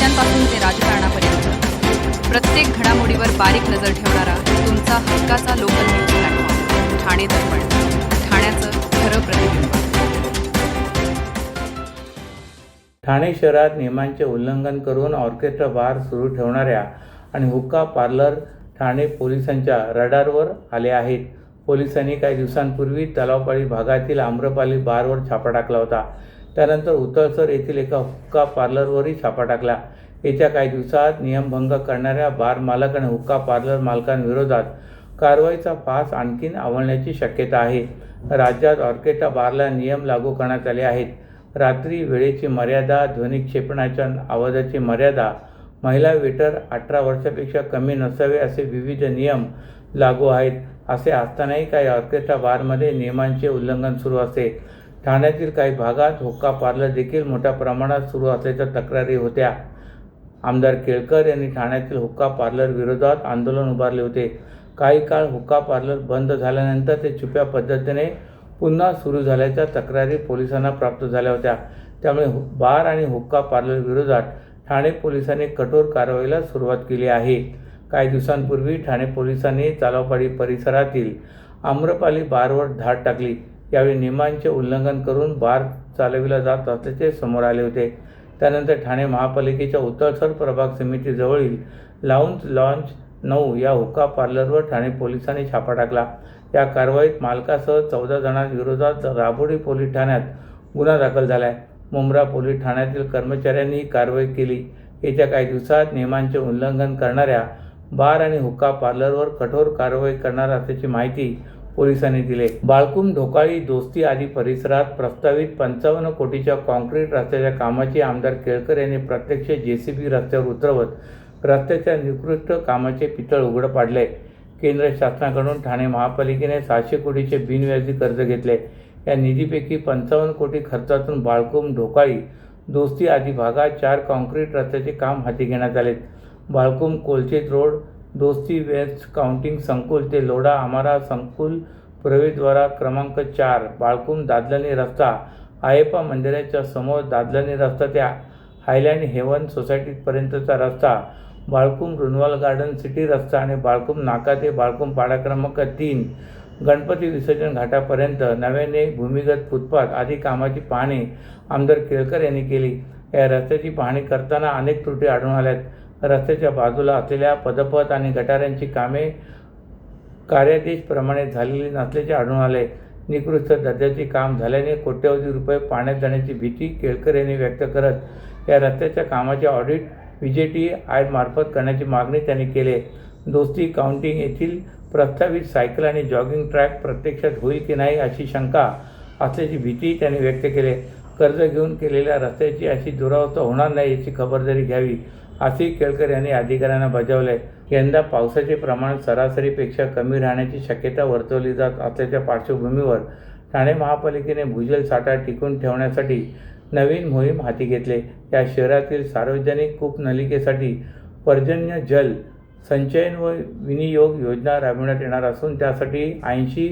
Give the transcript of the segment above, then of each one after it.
नेत्यांपासून ते राजकारणापर्यंत प्रत्येक घडामोडीवर बारीक नजर ठेवणारा तुमचा हक्काचा लोकल न्यूज प्लॅटफॉर्म ठाणे दर्पण, ठाण्याचं खरं प्रतिबिंब. ठाणे शहरात नियमांचे उल्लंघन करून ऑर्केस्ट्रा बार सुरू ठेवणाऱ्या आणि हुक्का पार्लर ठाणे पोलिसांच्या रडारवर आले आहेत. पोलिसांनी काही दिवसांपूर्वी तलावपाळी भागातील आम्रपाली बारवर छापा टाकला होता. त्यानंतर उतळसर येथील एका हुक्का पार्लरवरही छापा टाकला. येत्या काही दिवसात नियमभंग करणाऱ्या बार मालक आणि हुक्का पार्लर मालकांविरोधात कारवाईचा फास आणखीन आवळण्याची शक्यता आहे. राज्यात ऑर्केस्ट्रा बारला नियम लागू करण्यात आले आहेत. रात्री वेळेची मर्यादा, ध्वनिक्षेपणाच्या आवाजाची मर्यादा, महिला वेटर 18 वर्षापेक्षा कमी नसावे असे विविध नियम लागू आहेत. असे असतानाही काही ऑर्केस्ट्रा बारमध्ये नियमांचे उल्लंघन सुरू असते. ठाण्यातील काही भागात हुक्का पार्लर देखील मोठ्या प्रमाणात सुरू असल्याच्या तक्रारी होत्या. आमदार केळकर यांनी ठाण्यातील हुक्का पार्लर विरोधात आंदोलन उभारले होते. काही काळ हुक्का पार्लर बंद झाल्यानंतर ते छुप्या पद्धतीने पुन्हा सुरू झाल्याच्या तक्रारी पोलिसांना प्राप्त झाल्या होत्या. त्यामुळे बार आणि हुक्का पार्लर विरोधात ठाणे पोलिसांनी कठोर कारवाईला सुरुवात केली आहे. काही दिवसांपूर्वी ठाणे पोलिसांनी तलावपाळी परिसरातील आम्रपाली बारवर धाड टाकली. यावेळी नियमांचे उल्लंघन करून बार चालविला जात असल्याचे समोर आले होते. त्यानंतर ठाणे महापालिकेच्या उतळसर प्रभाग समितीजवळील लॉन्च 9 या हुक्का पार्लरवर ठाणे पोलिसांनी छापा टाकला. या कारवाईत मालकासह 14 जणांविरोधात राबोडी पोलीस ठाण्यात गुन्हा दाखल झाला आहे. मुंब्रा पोलीस ठाण्यातील कर्मचाऱ्यांनी ही कारवाई केली. येत्या काही दिवसात नियमांचे उल्लंघन करणाऱ्या बार आणि हुक्का पार्लरवर कठोर कारवाई करणार असल्याची माहिती पोलिसांनी दिली. बाळकुंभ, ढोकाळी, दोस्ती आदी परिसरात प्रस्तावित 55 कोटीच्या कॉन्क्रीट रस्त्याच्या कामाची आमदार केळकर यांनी प्रत्यक्ष JCB रस्त्यावर उतरवत रस्त्याच्या निकृष्ट कामाचे पितळ उघड पाडले. केंद्र शासनाकडून ठाणे महापालिकेने 600 कोटीचे बिनव्याजी कर्ज घेतले. या निधीपैकी 55 कोटी खर्चातून बाळकुंभ, ढोकाळी, दोस्ती आदी भागात 4 कॉन्क्रीट रस्त्याचे काम हाती घेण्यात आले. बाळकुंभ कोलचेत रोड, दोस्ती वेस्ट काउंटिंग संकुल ते लोढा आमारा संकुल प्रवेशद्वार क्रमांक 4, बाळकुंभ दादलनी रस्ता, आयप्पा मंदिराच्या समोर दादलनी रस्ता ते हायलँड हेवन सोसायटीपर्यंतचा रस्ता, बाळकुंभ रुनवाल गार्डन सिटी रस्ता आणि बाळकुंभ नाका ते बाळकुंभ पाडा क्रमांक 3 गणपती विसर्जन घाटापर्यंत नव्याने भूमिगत फुटपाथ आदी कामाची पाहणी आमदार केळकर यांनी केली. या रस्त्याची पाहणी करताना अनेक त्रुटी आढळून आल्यात. रस्त्याच्या बाजूला असलेल्या पदपथ आणि गटारांची कामे कार्यादेशप्रमाणे झालेली नसल्याचे आढळून आले. निकृष्ट दर्जाचे काम झाल्याने कोट्यवधी रुपये पाण्यात जाण्याची भीती केळकर यांनी व्यक्त करत या रस्त्याच्या कामाचे ऑडिट VJTI मार्फत करण्याची मागणी त्यांनी केली. दोस्ती काउंटिंग येथील प्रस्तावित सायकल आणि जॉगिंग ट्रॅक प्रत्यक्षात होईल की नाही अशी शंका असल्याची भीती त्यांनी व्यक्त केली. कर्ज घेऊन केलेल्या रस्त्याची अशी दुरावस्था होणार नाही याची खबरदारी घ्यावी असे केळकर यांनी अधिकाऱ्यांना बजावले. यंदा पावसाचे प्रमाण सरासरीपेक्षा कमी राहण्याची शक्यता वर्तवली जात असल्याच्या पार्श्वभूमीवर ठाणे महापालिकेने भूजल साठा टिकून ठेवण्यासाठी नवीन मोहीम हाती घेतली. या शहरातील सार्वजनिक कूपनलिकेसाठी पर्जन्य जल संचयन व विनियोग योजना राबविण्यात येणार असून त्यासाठी 80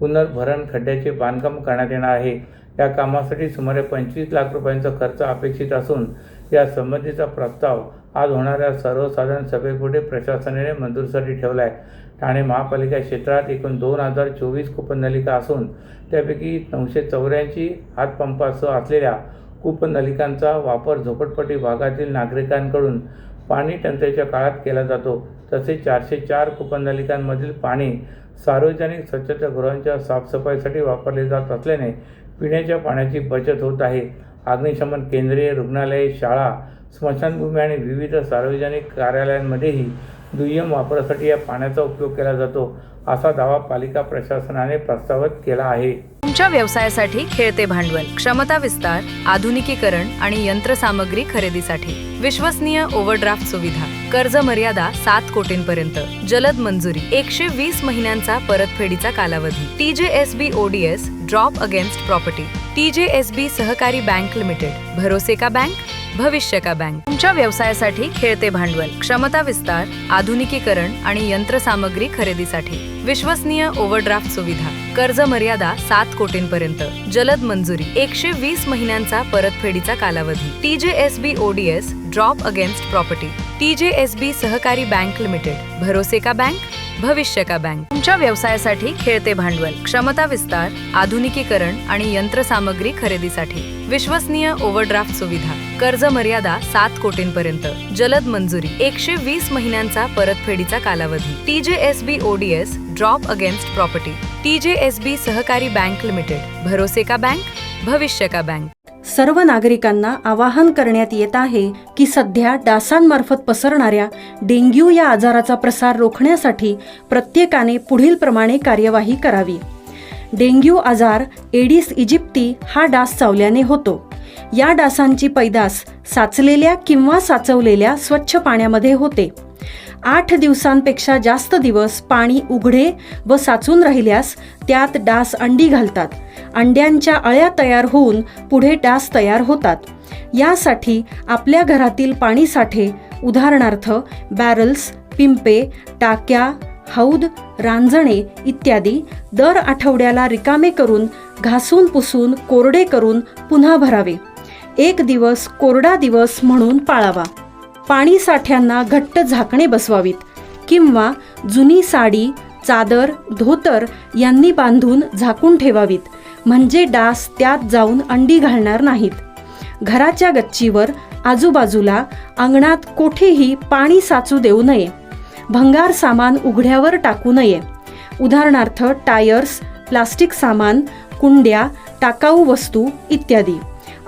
पुनर्भरण खड्ड्याचे बांधकाम करण्यात येणार आहे. या कामासाठी सुमारे 25 लाख रुपयांचा खर्च अपेक्षित असून या संबंधीचा प्रस्ताव आज होणाऱ्या सर्वसाधारण सभेपुढे प्रशासनाने मंजुरीसाठी ठेवला आहे. ठाणे महापालिका क्षेत्रात एकूण 2024 कूपनलिका असून त्यापैकी 984 हातपंपासह असलेल्या कूपनलिकांचा वापर झोपडपट्टी भागातील नागरिकांकडून पाणी टंचाईच्या काळात केला जातो. तसेच 404 कूपनलिकांमधील पाणी सार्वजनिक स्वच्छतागृहांच्या साफसफाईसाठी वापरले जात असल्याने पिण्याच्या पाण्याची बचत होत आहे. अग्निशमन केंद्रे, रुग्णालये, शाळा, स्मशानभूमी आणि विविध सार्वजनिक कार्यालयांमध्येही दुय्यम वापरासाठी या पाण्याचा उपयोग केला जातो असा दावा पालिका प्रशासनाने प्रस्तावित केला आहे. तुमच्या व्यवसायासाठी खेळते भांडवल, क्षमता विस्तार, आधुनिकीकरण आणि यंत्रसामग्री खरेदीसाठी विश्वसनीय ओव्हरड्राफ्ट सुविधा, कर्ज मर्यादा 7 कोटींपर्यंत, जलद मंजुरी, 120 महिन्यांचा परतफेडीचा कालावधी, TJSB ODS drop against property, TJSB सहकारी बँक लिमिटेड, भरोसे का बँक, भविष्य का बँक तुमच्या व्यवसायासाठी खेळते भांडवल, क्षमता विस्तार, आधुनिकीकरण आणि यंत्रसामग्री खरेदीसाठी विश्वसनीय ओव्हरड्राफ्ट सुविधा, कर्ज मर्यादा 7 कोटींपर्यंत, जलद मंजुरी, 120 महिन्यांचा परतफेडीचा कालावधी, TJSB ODS drop against property, TJSB सहकारी बँक लिमिटेड, भरोसे का बँक, भविष्य का बँक तुमच्या व्यवसायासाठी खेळते भांडवल, क्षमता विस्तार, आधुनिकीकरण आणि यंत्रसामग्री खरेदीसाठी विश्वसनीय ओव्हरड्राफ्ट सुविधा, कर्ज मर्यादा 7 कोटींपर्यंत, जलद मंजुरी, 120 महिन्यांचा परतफेडीचा कालावधी, TJSB ODS drop against property, TJSB सहकारी बँक लिमिटेड, भरोसे का बँक, भविष्य का बँक सर्व नागरिकांना आवाहन करण्यात येत आहे की सध्या डासांमार्फत पसरणाऱ्या डेंग्यू या आजाराचा प्रसार रोखण्यासाठी प्रत्येकाने पुढील प्रमाणे कार्यवाही करावी. डेंग्यू आजार एडिस इजिप्ती हा डास चावल्याने होतो. या डासांची पैदास साचलेल्या किंवा साचवलेल्या स्वच्छ पाण्यामध्ये होते. 8 दिवसांपेक्षा जास्त दिवस पाणी उघडे व साचून राहिल्यास त्यात डास अंडी घालतात. अंड्यांच्या अळ्या तयार होऊन पुढे डास तयार होतात. यासाठी आपल्या घरातील पाणीसाठे उदाहरणार्थ बॅरल्स, पिंपे, टाक्या, हौद, रांजणे इत्यादी दर आठवड्याला रिकामे करून घासून पुसून कोरडे करून पुन्हा भरावे. 1 दिवस कोरडा दिवस म्हणून पाळावा. पाणी साठ्यांना घट्ट झाकणे बसवावीत किंवा जुनी साडी, चादर, धोतर यांनी बांधून झाकून ठेवावीत, म्हणजे डास त्यात जाऊन अंडी घालणार नाहीत. घराच्या गच्चीवर, आजूबाजूला, अंगणात कोठेही पाणी साचू देऊ नये. भंगार सामान उघड्यावर टाकू नये. उदाहरणार्थ टायर्स, प्लास्टिक सामान, कुंड्या, टाकाऊ वस्तू इत्यादी.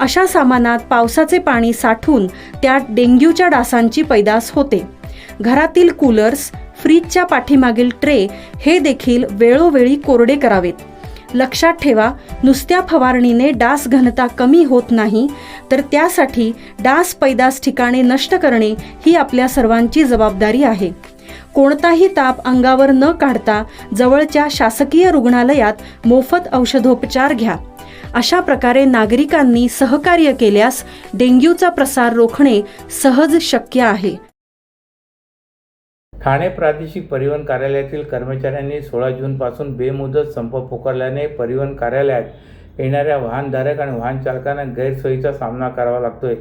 अशा सामानात पावसाचे पाणी साठून त्यात डेंग्यूच्या डासांची पैदास होते. घरातील कूलर्स, फ्रीजच्या पाठीमागील ट्रे हे देखील वेळोवेळी कोरडे करावेत. लक्षात ठेवा, नुसत्या फवारणीने डास घनता कमी होत नाही, तर त्यासाठी डास पैदास ठिकाणे नष्ट करणे ही आपल्या सर्वांची जबाबदारी आहे. कोणताही ताप अंगावर न काढता जवळच्या शासकीय रुग्णालयात मोफत औषधोपचार घ्या. अशा प्रकारे नागरिकांनी सहकार्य केल्यास डेंग्यूचा प्रसार रोखणे सहज शक्य आहे. ठाणे प्रादेशिक परिवहन कार्यालयातील कर्मचाऱ्यांनी 16 जूनपासून बेमुदत संप पुकारल्याने परिवहन कार्यालयात येणाऱ्या वाहनधारक आणि वाहन चालकांना गैरसोयीचा सामना करावा लागतोय.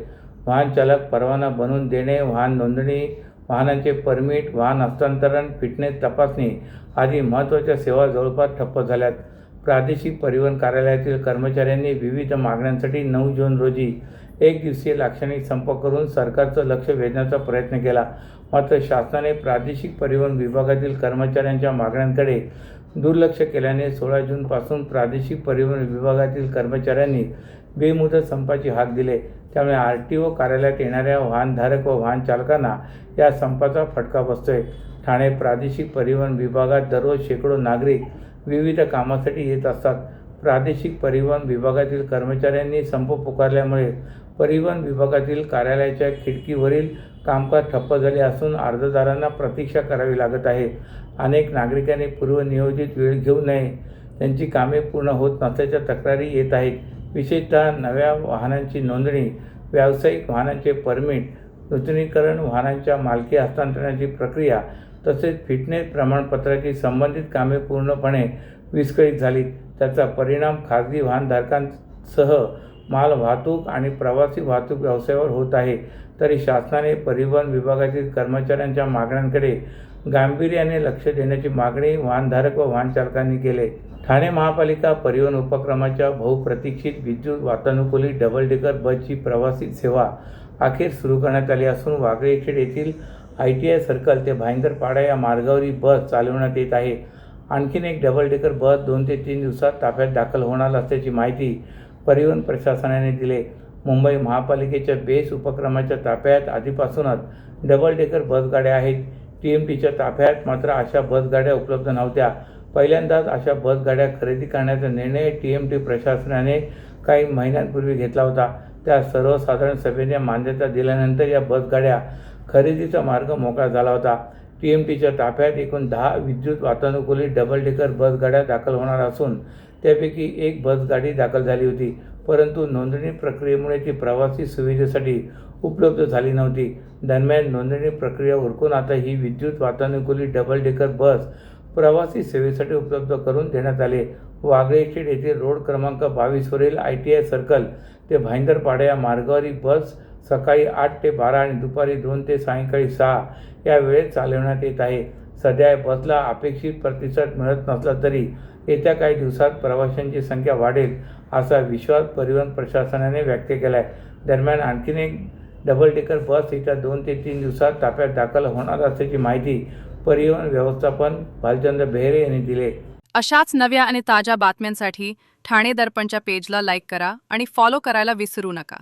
वाहन चालक परवाना बनवून देणे, वाहन नोंदणी, वाहनांचे परमिट, वाहन हस्तांतरण, फिटनेस तपासणी आदी महत्त्वाच्या सेवा जवळपास ठप्प झाल्यात. प्रादेशिक परिवहन कार्यालयातील कर्मचाऱ्यांनी विविध मागण्यांसाठी 9 जून रोजी 1 दिवसीय लाक्षणिक संप करून सरकारचं लक्ष वेधण्याचा प्रयत्न केला. मात्र शासनाने प्रादेशिक परिवहन विभागातील कर्मचाऱ्यांच्या मागण्यांकडे दुर्लक्ष केल्याने 16 जूनपासून प्रादेशिक परिवहन विभागातील कर्मचाऱ्यांनी बेमुदत संपाची हाक दिली. त्यामुळे RTO कार्यालयात येणाऱ्या वाहनधारक व वाहन चालकांना या संपाचा फटका बसतोय. ठाणे प्रादेशिक परिवहन विभागात दररोज शेकडो नागरिक विविध कामासाठी येत असतात. प्रादेशिक परिवहन विभागातील कर्मचाऱ्यांनी संप पुकारल्यामुळे परिवहन विभागातील कार्यालयाच्या खिडकीवरील कामकाज ठप्प झाले असून अर्जदारांना प्रतीक्षा करावी लागत आहे. अनेक नागरिकांनी पूर्वनियोजित वेळ घेऊ नये, त्यांची कामे पूर्ण होत नसल्याच्या तक्रारी येत आहेत. विशेषतः नव्या वाहनांची नोंदणी, व्यावसायिक वाहनांचे परमिट, नूतनीकरण, वाहनांच्या मालकी हस्तांतरणाची प्रक्रिया तसेच फिटनेस प्रमाणपत्राची संबंधित कामे पूर्णपणे विस्कळीत झाली. त्याचा परिणाम खाजगी वाहनधारकांसह माल वाहतूक आणि प्रवासी वाहतूक व्यवसायावर होत आहे. तरी शासनाने परिवहन विभागातील कर्मचाऱ्यांच्या मागण्यांकडे गांभीर्याने लक्ष देण्याची मागणी वाहनधारक व वाहन चालकांनी केली. ठाणे महापालिका परिवहन उपक्रमाच्या बहुप्रतीक्षित विद्युत वातानुकूलित डबल डेकर बसची प्रवासी सेवा अखेर सुरू करण्यात आली असून वागळेखेड येथील ITI सर्कल ते भाईंदरपाडा या मार्गावर ही बस चालवण्यात येत आहे. आणखीन एक डबल डेकर बस 2 ते 3 दिवसात ताफ्यात दाखल होणार असल्याची माहिती परिवहन प्रशासनाने दिली. मुंबई महापालिकेच्या बेस उपक्रमाच्या ताफ्यात आधीपासूनच डबल डेकर बसगाड्या आहेत. TMTच्या ताफ्यात मात्र अशा बसगाड्या उपलब्ध नव्हत्या. पहिल्यांदाच अशा बसगाड्या खरेदी करण्याचा निर्णय TMT प्रशासनाने काही महिन्यांपूर्वी घेतला होता. त्या सर्वसाधारण सभेने मान्यता दिल्यानंतर या बसगाड्या खरेदीचा मार्ग मोकळा झाला होता. TMTच्या ताफ्यात एकूण 10 विद्युत वातानुकूलित डबल डेकर बसगाड्या दाखल होणार असून त्यापैकी एक बसगाडी दाखल झाली होती. परंतु नोंदणी प्रक्रियेमुळे ती प्रवासी सुविधेसाठी उपलब्ध झाली नव्हती. दरम्यान नोंदणी प्रक्रिया उरकून आता ही विद्युत वातानुकूलित डबल डेकर बस प्रवासी सेवेसाठी उपलब्ध करून देण्यात आले. वागळे स्ट्रीट येथील रोड क्रमांक 22 वरील ITI सर्कल ते भाईंदरपाडा या मार्गावर ही बस सकाळी 8 ते 12 आणि दुपारी 2 ते सायंकाळी 6 या वेळेत चालवण्यात येत आहे. सध्या या बसला अपेक्षित प्रतिसाद मिळत नसला तरी येत्या काही दिवसात प्रवाशांची संख्या वाढेल असा विश्वास परिवहन प्रशासनाने व्यक्त केला आहे. दरम्यान आणखीन एक डबल डेकर बस येत्या 2 ते 3 दिवसात ताफ्यात दाखल होणार असल्याची माहिती परिवहन व्यवस्थापन भालचंद्र बेहरे यांनी दिली. अशाच नव्या आणि ताज्या बातम्यांसाठी ठाणे दर्पणच्या पेजला लाईक करा आणि फॉलो करायला विसरू नका.